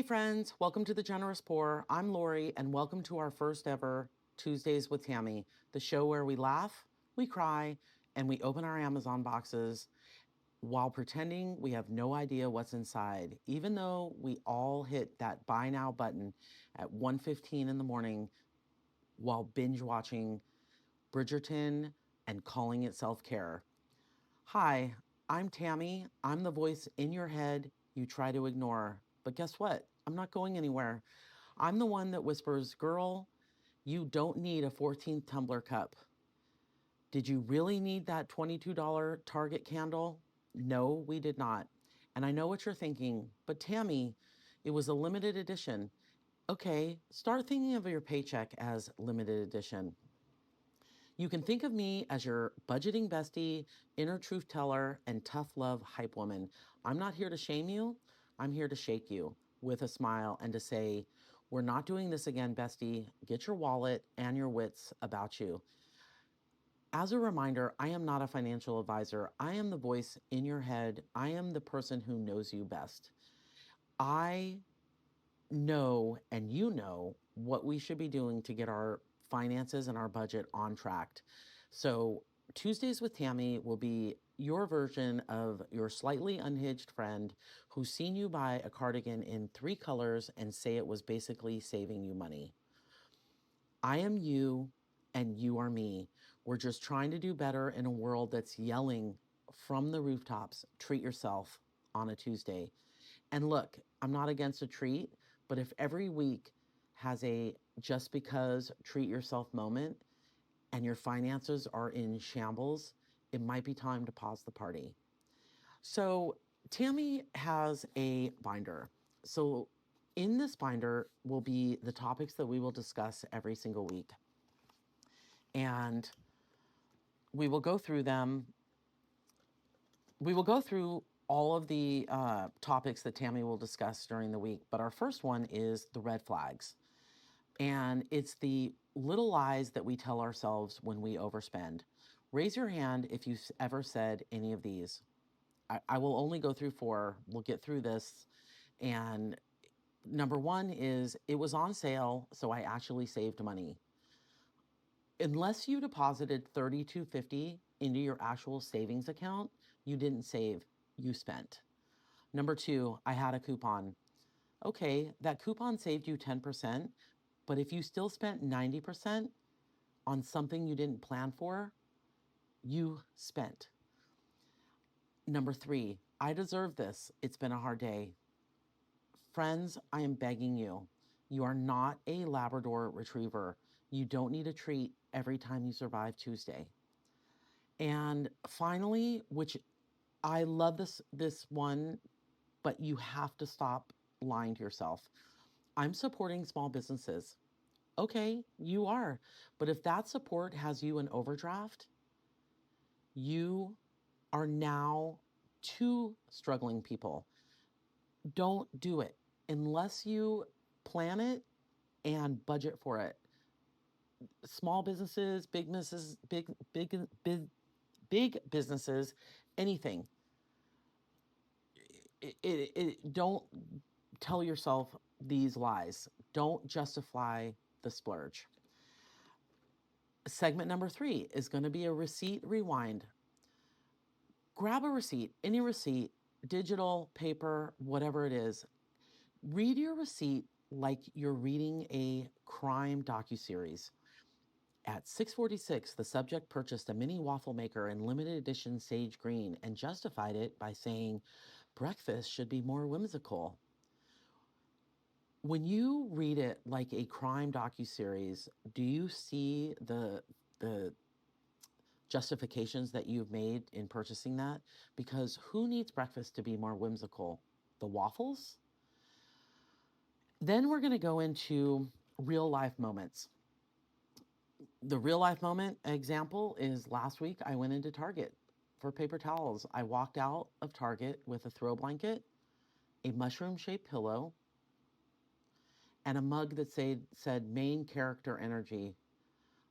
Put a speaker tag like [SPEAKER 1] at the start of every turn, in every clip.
[SPEAKER 1] Hey friends, welcome to the Generous Poor. I'm Lori, and welcome to our first ever Tuesdays with Tammy, the show where we laugh, we cry, and we open our Amazon boxes while pretending we have no idea what's inside, even though we all hit that buy now button at 1:15 in the morning while binge watching Bridgerton and calling it self-care. Hi, I'm Tammy. I'm the voice in your head you try to ignore. But guess what? I'm not going anywhere. I'm the one that whispers, girl, you don't need a 14th tumbler cup. Did you really need that $22 Target candle? No, we did not. And I know what you're thinking, but Tammy, it was a limited edition. Okay, start thinking of your paycheck as limited edition. You can think of me as your budgeting bestie, inner truth teller, and tough love hype woman. I'm not here to shame you. I'm here to shake you with a smile and to say, we're not doing this again, bestie. Get your wallet and your wits about you. As a reminder, I am not a financial advisor. I am the voice in your head. I am the person who knows you best. I know and you know what we should be doing to get our finances and our budget on track. So, Tuesdays with Tammy will be your version of your slightly unhinged friend who's seen you buy a cardigan in 3 colors and say it was basically saving you money. I am you and you are me. We're just trying to do better in a world that's yelling from the rooftops, treat yourself on a Tuesday. And look, I'm not against a treat, but if every week has a just because treat yourself moment and your finances are in shambles, it might be time to pause the party. So, Tammy has a binder. So, in this binder will be the topics that we will discuss every single week. And we will go through them. We will go through all of the topics that Tammy will discuss during the week, but our first one is the red flags. And it's the little lies that we tell ourselves when we overspend. Raise your hand if you've ever said any of these. I will only go through 4. We'll get through this. And number 1 is it was on sale, so I actually saved money. Unless you deposited $32.50 into your actual savings account, you didn't save, you spent. Number 2, I had a coupon. Okay, that coupon saved you 10%, but if you still spent 90% on something you didn't plan for, you spent. Number 3, I deserve this. It's been a hard day. Friends, I am begging you. You are not a Labrador retriever. You don't need a treat every time you survive Tuesday. And finally, which I love this one, but you have to stop lying to yourself. I'm supporting small businesses. Okay, you are. But if that support has you in overdraft, you are now 2 struggling people. Don't do it unless you plan it and budget for it. Small businesses, big businesses, anything. Don't tell yourself these lies. Don't justify the splurge. Segment number 3 is going to be a receipt rewind. Grab a receipt, any receipt, digital, paper, whatever it is. Read your receipt like you're reading a crime docuseries. At 6:46, the subject purchased a mini waffle maker in limited edition sage green and justified it by saying, breakfast should be more whimsical. When you read it like a crime docuseries, do you see the justifications that you've made in purchasing that? Because who needs breakfast to be more whimsical? The waffles? Then we're going to go into real life moments. The real life moment example is last week I went into Target for paper towels. I walked out of Target with a throw blanket, a mushroom shaped pillow, and a mug that said main character energy.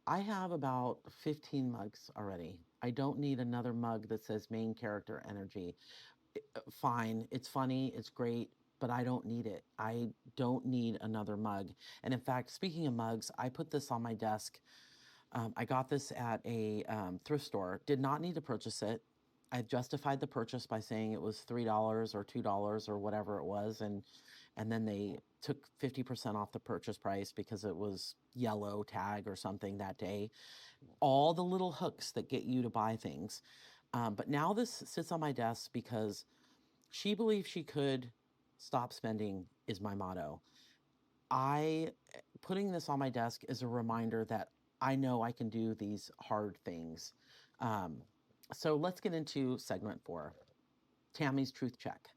[SPEAKER 1] I have about 15 mugs already. I don't need another mug that says main character energy. Fine, it's funny, it's great. but I don't need it. I don't need another mug. And in fact, speaking of mugs, I put this on my desk. I got this at a thrift store, did not need to purchase it. I justified the purchase by saying it was $3 or $2 or whatever it was. And then they took 50% off the purchase price because it was yellow tag or something that day. All the little hooks that get you to buy things. But now this sits on my desk because she believes she could stop spending is my motto. I putting this on my desk is a reminder that I know I can do these hard things. Um, so let's get into segment 4, Tammy's truth check.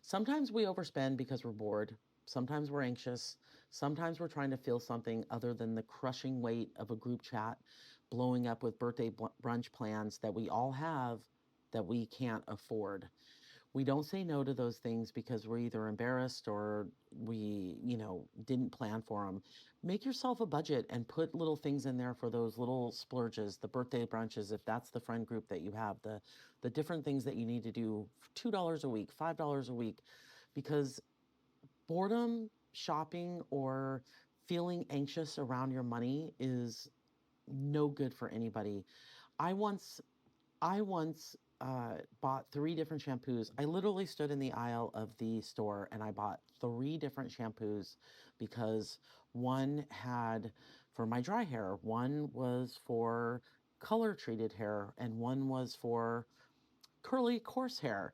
[SPEAKER 1] Sometimes we overspend because we're bored. Sometimes we're anxious. Sometimes we're trying to feel something other than the crushing weight of a group chat blowing up with birthday brunch plans that we all have that we can't afford. We don't say no to those things because we're either embarrassed or we, didn't plan for them. Make yourself a budget and put little things in there for those little splurges, the birthday brunches, if that's the friend group that you have, the different things that you need to do, $2 a week, $5 a week, because boredom, shopping, or feeling anxious around your money is no good for anybody. I once bought 3 different shampoos. I literally stood in the aisle of the store and I bought 3 different shampoos because one had for my dry hair, one was for color treated hair, and one was for curly, coarse hair.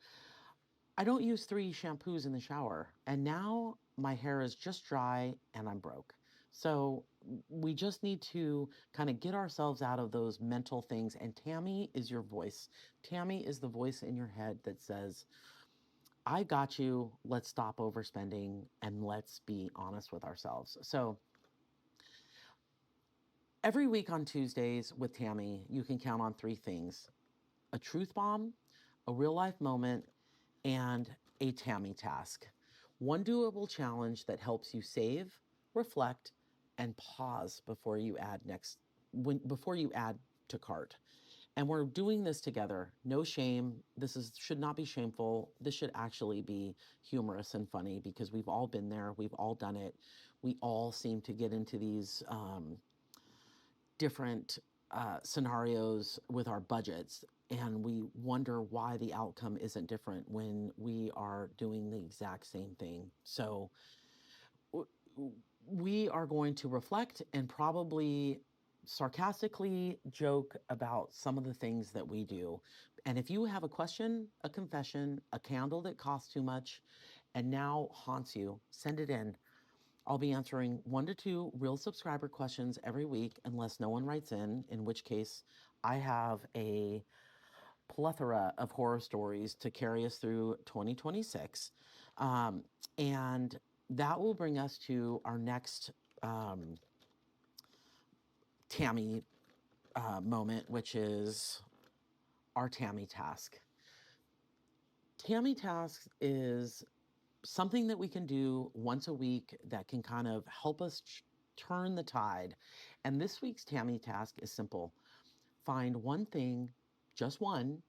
[SPEAKER 1] I don't use 3 shampoos in the shower, and now my hair is just dry and I'm broke. So we just need to kind of get ourselves out of those mental things. And Tammy is your voice. Tammy is the voice in your head that says, I got you. Let's stop overspending and let's be honest with ourselves. So every week on Tuesdays with Tammy, you can count on 3 things: a truth bomb, a real life moment, and a Tammy task. One doable challenge that helps you save, reflect, and pause before you add to cart. And we're doing this together. No shame. Should not be shameful. This should actually be humorous and funny because we've all been there. We've all done it. We all seem to get into these different scenarios with our budgets, and we wonder why the outcome isn't different when we are doing the exact same thing. So we are going to reflect and probably sarcastically joke about some of the things that we do. And if you have a question, a confession, a candle that costs too much and now haunts you, send it in. I'll be answering 1 to 2 real subscriber questions every week, unless no one writes in which case I have a plethora of horror stories to carry us through 2026. Um, and that will bring us to our next um, Tammy moment, which is our Tammy task. Tammy task is something that we can do once a week that can kind of help us turn the tide. And this week's Tammy task is simple: find one thing, just one.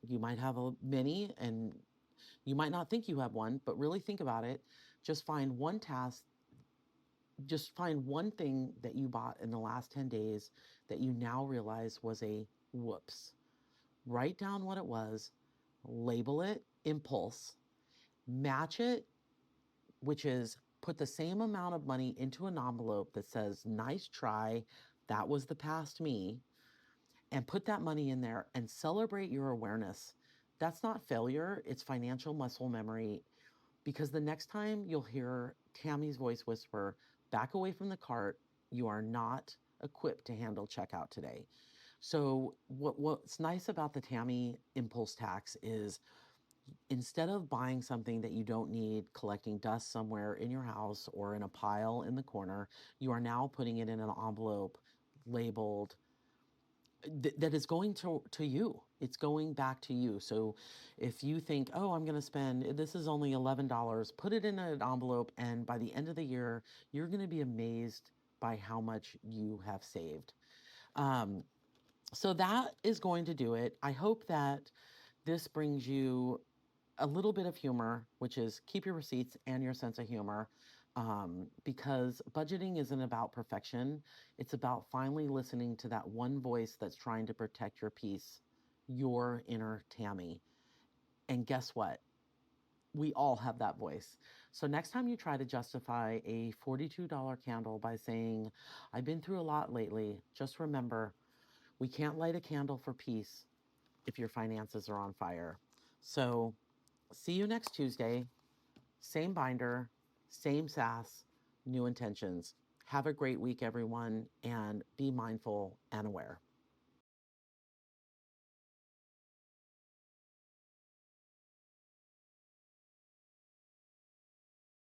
[SPEAKER 1] You might have a many, and you might not think you have one, but really think about it. Just find one task, just find one thing that you bought in the last 10 days that you now realize was a whoops. Write down what it was, label it impulse, match it, which is put the same amount of money into an envelope that says, nice try, that was the past me, and put that money in there and celebrate your awareness. That's not failure, it's financial muscle memory. Because the next time you'll hear Tammy's voice whisper, back away from the cart, you are not equipped to handle checkout today. So what's nice about the Tammy impulse tax is instead of buying something that you don't need, collecting dust somewhere in your house or in a pile in the corner, you are now putting it in an envelope labeled that is going to you. It's going back to you. So if you think, oh, I'm going to spend, this is only $11, put it in an envelope. And by the end of the year, you're going to be amazed by how much you have saved. So that is going to do it. I hope that this brings you a little bit of humor, which is keep your receipts and your sense of humor, because budgeting isn't about perfection. It's about finally listening to that one voice that's trying to protect your peace, your inner Tammy. And guess what? We all have that voice. So next time you try to justify a $42 candle by saying, I've been through a lot lately, just remember we can't light a candle for peace if your finances are on fire. So see you next Tuesday. Same binder, same sass, new intentions. Have a great week, everyone, and be mindful and aware.